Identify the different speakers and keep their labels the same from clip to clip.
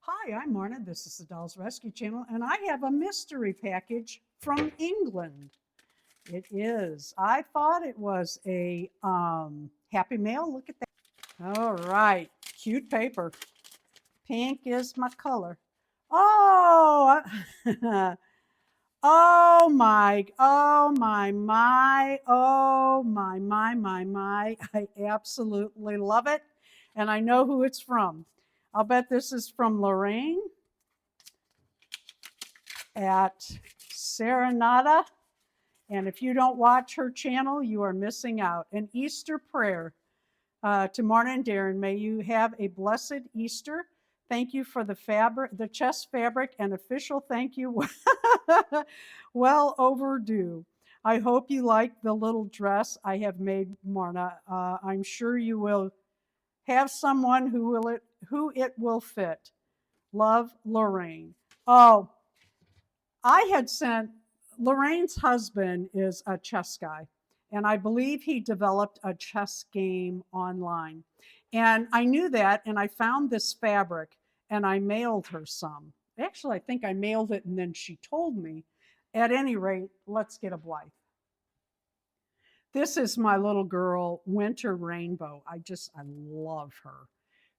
Speaker 1: Hi, I'm Marna. This is the Dolls Rescue Channel, and I have a mystery package from England. It is. I thought it was a Happy Mail. Look at that. All right, cute paper. Pink is my color. Oh, oh my, oh my, oh my. I absolutely love it. And I know who it's from. I'll bet this is from Lorraine at Serenata. And if you don't watch her channel, you are missing out. An Easter prayer to Marna and Darren. May you have a blessed Easter. Thank you for the fabric, the chest fabric, and official thank you. Well overdue. I hope you like the little dress I have made, Marna. I'm sure you will have someone who it will fit. Love, Lorraine. Oh, I had sent Lorraine's husband is a chess guy, and I believe he developed a chess game online. And I knew that, and I found this fabric, and I mailed her some. Actually, I think I mailed it, and then she told me. At any rate, let's get a Blythe. This is my little girl, Winter Rainbow. I love her.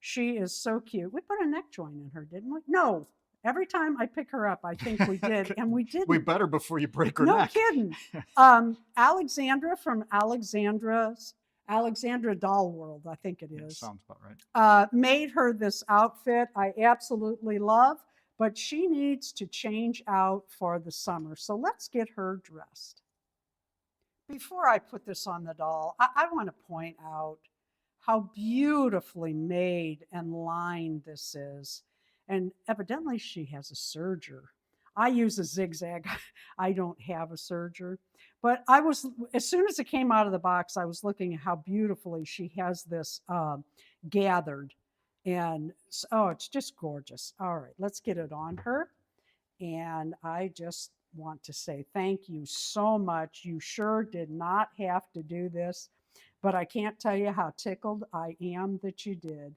Speaker 1: She is so cute. We put a neck joint in her, didn't we? No. Every time I pick her up, I think we did, and we didn't.
Speaker 2: We better before you break her
Speaker 1: no
Speaker 2: neck.
Speaker 1: Kidding. Alexandra from Alexandra Doll World, I think it is.
Speaker 2: Yeah, sounds about right.
Speaker 1: Made her this outfit I absolutely love, but she needs to change out for the summer. So let's get her dressed. Before I put this on the doll, I want to point out how beautifully made and lined this is. And evidently she has a serger. I use a zigzag. I don't have a serger. But as soon as it came out of the box, I was looking at how beautifully she has this gathered. And oh, it's just gorgeous. All right, let's get it on her. And I just want to say thank you so much. You sure did not have to do this, but I can't tell you how tickled I am that you did.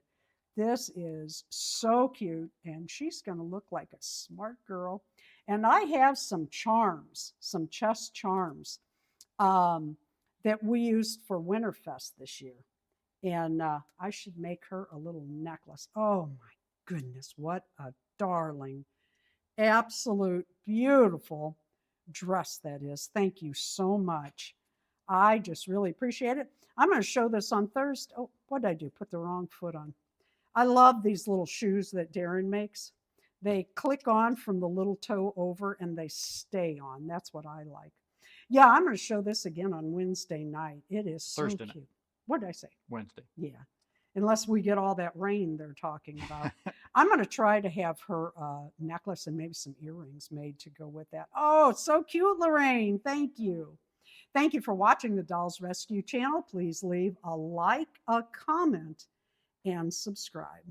Speaker 1: This is so cute, and she's going to look like a smart girl. And I have some charms, some chest charms that we used for Winterfest this year. And I should make her a little necklace. Oh my goodness, what a darling, absolute beautiful dress that is. Thank you so much. I just really appreciate it. I'm going to show this on Thursday. Oh, what did I do? Put the wrong foot on. I love these little shoes that Darren makes. They click on from the little toe over and they stay on. That's what I like. Yeah, I'm going to show this again on Wednesday night. It is so
Speaker 2: Thursday
Speaker 1: cute.
Speaker 2: night.
Speaker 1: What did I say?
Speaker 2: Wednesday.
Speaker 1: Yeah, unless we get all that rain they're talking about. I'm going to try to have her necklace and maybe some earrings made to go with that. Oh, so cute, Lorraine. Thank you. Thank you for watching the Dolls Rescue Channel. Please leave a like, a comment, and subscribe.